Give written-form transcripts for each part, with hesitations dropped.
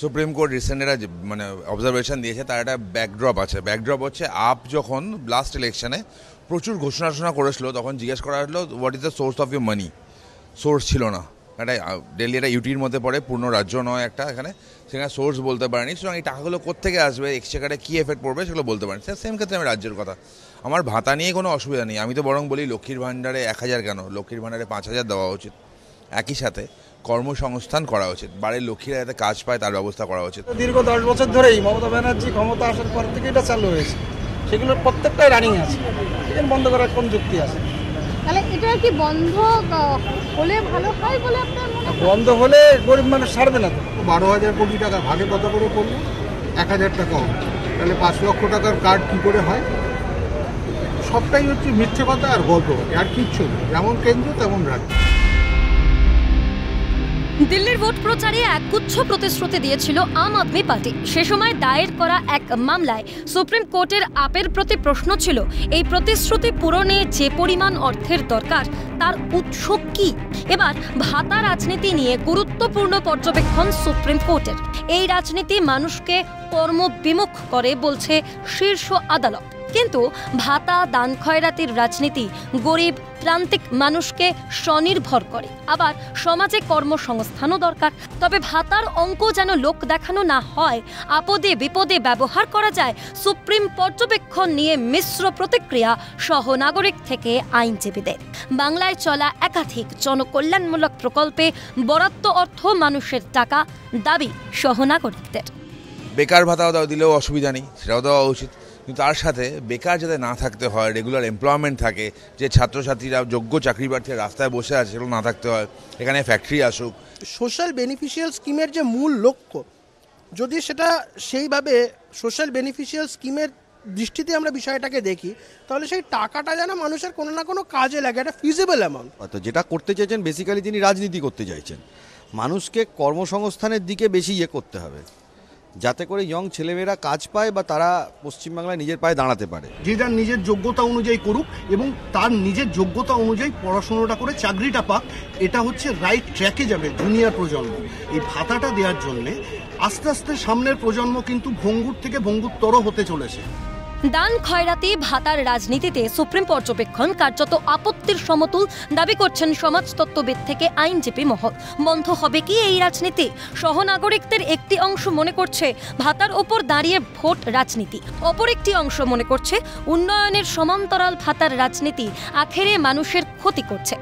Supreme court recent একটা মানে observation দিয়েছে, তার একটা ব্যাকড্রপ আছে। ব্যাকড্রপ হচ্ছে আপ যখন লাস্ট ইলেকশনে প্রচুর ঘোষণা করেছিল, তখন জিজ্ঞেস করা হলো what is the source of your money. Source ছিল না। একটা দিল্লি একটা ইউটির মধ্যে পড়ে, পূর্ণ রাজ্য নয় একটা, এখানে সেখানে সোর্স বলতে পারেনি। সুতরাং এই টাকাগুলো কোত্থেকে আসবে, এক্সচেকারে কী এফেক্ট পড়বে সেগুলো বলতে পারেনি। সেম ক্ষেত্রে আমি রাজ্যের কথা, আমার ভাতা নিয়ে কোনো অসুবিধা নেই। আমি তো বরং বলি লক্ষ্মীর ভাণ্ডারে 1000 কেন, লক্ষ্মীর ভাণ্ডারে 5000 দেওয়া উচিত। একই সাথে কর্মসংস্থান করা উচিত, বাড়ির লক্ষ্মীরা যাতে কাজ পায় তার ব্যবস্থা করা উচিত। দীর্ঘ 10 বছর ধরেই মমতা ব্যানার্জি ক্ষমতা আসার পর থেকে এটা চালু হয়েছে, সেগুলোর প্রত্যেকটাই রানিং আছে। এটা বন্ধ করার কোন যুক্তি আছে? তাহলে এটা কি বন্ধ হলে ভালো হয় বলে আপনার মনে হয়? বন্ধ হলে গরিব মানুষ ছাড়বে না তো। 12,000 কোটি টাকা ভাগে কত করে পড়লো? 1000 টাকা হবে, তাহলে 5 লক্ষ টাকার কার্ড কী করে হয়? সবটাই হচ্ছে মিথ্যে কথা আর গল্প, আর কিচ্ছু নেই। যেমন কেন্দ্র তেমন রাজ্য। দিল্লির ভোট প্রচারে একগুচ্ছ প্রতিশ্রুতি দিয়েছিল আম আদমি পার্টি। সে সময় দায়ের করা এক মামলায় সুপ্রিম কোর্টের আপের প্রতি প্রশ্ন ছিল, এই প্রতিশ্রুতি পূরণে যে পরিমাণ অর্থের দরকার তার উৎস কি। এবার ভাতা রাজনীতি নিয়ে গুরুত্বপূর্ণ পর্যবেক্ষণ সুপ্রিম কোর্টের। এই রাজনীতি মানুষকে কর্মবিমুখ করে বলছে শীর্ষ আদালত। কিন্তু ভাতা দান খয়রাতির রাজনীতি গরিব প্রান্তিক মানুষকে স্বনির্ভর করে, আবার সমাজে কর্মসংস্থানও দরকার। তবে ভাতার অঙ্ক যেন লোক দেখানো না হয়, আপদে বিপদে ব্যবহার করা যায়, সুপ্রিম পর্যবেক্ষণ নিয়ে মিশ্র প্রতিক্রিয়া সহনাগরিক থেকে আইনজীবীদের। বাংলায় চলা একাধিক জনকল্যাণমূলক প্রকল্পে বরাদ্দ অর্থ মানুষের টাকা, দাবি সহনাগরিকদের। বেকার ভাতাও দিলেও অসুবিধা নেই, সেটাও দেওয়া উচিত। কিন্তু তার সাথে বেকার যাতে না থাকতে হয়, রেগুলার এমপ্লয়মেন্ট থাকে, যে ছাত্রছাত্রীরা যোগ্য চাকরি প্রার্থীরা রাস্তায় বসে আছে সেগুলো না থাকতে হয়, এখানে ফ্যাক্টরি আসুক। সোশ্যাল বেনিফিশিয়াল স্কিমের যে মূল লক্ষ্য, যদি সেটা সেইভাবে সোশ্যাল বেনিফিশিয়াল স্কিমের দৃষ্টিতে আমরা বিষয়টাকে দেখি, তাহলে সেই টাকাটা যেন মানুষের কোনো না কোনো কাজে লাগে, একটা ফিজিবল অ্যামাউন্ট। তো যেটা করতে চাইছেন বেসিক্যালি তিনি রাজনীতি করতে চাইছেন, মানুষকে কর্মসংস্থানের দিকে বেশি করতে হবে, যাতে করে ইয়ং ছেলেমেয়েরা কাজ পায় বা তারা পশ্চিমবাংলায় নিজের পায়ে দাঁড়াতে পারে। যে যার নিজের যোগ্যতা অনুযায়ী করুক এবং তার নিজের যোগ্যতা অনুযায়ী পড়াশোনাটা করে চাকরিটা পাক, এটা হচ্ছে রাইট ট্র্যাকে যাবে জুনিয়র প্রজন্ম। এই ভাতাটা দেওয়ার জন্যে আস্তে আস্তে সামনের প্রজন্ম কিন্তু ভঙ্গুর থেকে ভঙ্গুরতর হতে চলেছে। দান খয়রাতি ভাতার রাজনীতিতে সুপ্রিম পর্যবেক্ষণ কার্যত আপত্তির সমতুল দাবি করছেন সমাজতত্ত্ববিদ থেকে আইনজীবী মহল। বন্ধ হবে কি এই রাজনীতি? সহনাগরিকদের একটি অংশ মনে করছে ভাতার ওপর দাঁড়িয়ে ভোট রাজনীতি, অপর একটি অংশ মনে করছে উন্নয়নের সমান্তরাল ভাতার রাজনীতি আখেরে মানুষের ক্ষতি করছে।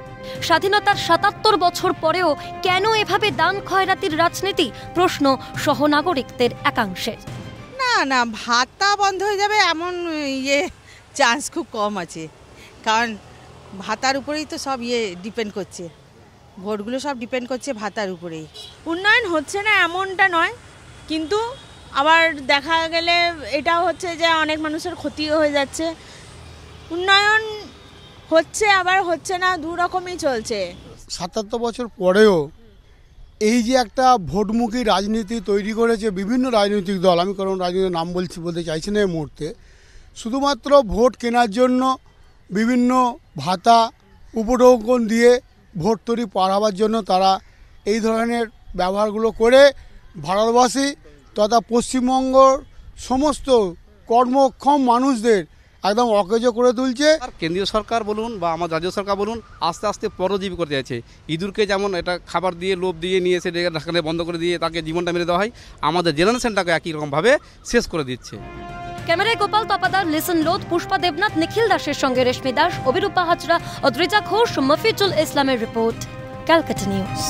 স্বাধীনতার 77 বছর পরেও কেন এভাবে দান খয়রাতির রাজনীতি, প্রশ্ন সহনাগরিকদের একাংশের। না, ভাতা বন্ধ হয়ে যাবে এমন চান্স খুব কম আছে, কারণ ভাতার উপরেই তো সব ডিপেন্ড করছে, ভোটগুলো সব ডিপেন্ড করছে ভাতার উপরেই। উন্নয়ন হচ্ছে না এমনটা নয়, কিন্তু আবার দেখা গেলে এটাও হচ্ছে যে অনেক মানুষের ক্ষতিও হয়ে যাচ্ছে। উন্নয়ন হচ্ছে আবার হচ্ছে না, দু রকমই চলছে। 77 বছর পরেও এই যে একটা ভোটমুখী রাজনীতি তৈরি করেছে বিভিন্ন রাজনৈতিক দল, আমি কারণ রাজনৈতিক নাম বলতে চাইছি না এই মুহূর্তে, শুধুমাত্র ভোট কেনার জন্য বিভিন্ন ভাতা উপঢৌকন দিয়ে ভোট তৈরি পার হওয়ার জন্য তারা এই ধরনের ব্যবহারগুলো করে ভারতবাসী তথা পশ্চিমবঙ্গর সমস্ত কর্মক্ষম মানুষদের একদম অকেজো করে তুলছে। কেন্দ্রীয় সরকার বলুন বা আমার রাজ্য সরকার বলুন, আস্তে আস্তে পরজীবী করতে যাচ্ছে। ইঁদুরকে যেমন এটা খাবার দিয়ে লোভ দিয়ে নিয়ে এসে ঢাকালে বন্ধ করে দিয়ে তাকে জীবনটা মেরে দেওয়া হয়, আমাদের জেনারেশনটাকে একই রকমভাবে শেষ করে দিচ্ছে। ক্যামেরায় গোপাল তপাদার, লিসন লোধ, পুষ্পা দেবনাথ, নিখিল দাসের সঙ্গে রেশমি দাস, অভিরূপা হাজরা, অদ্রিজা ঘোষ, মফিজুল ইসলামের রিপোর্ট, ক্যালকাটা নিউজ।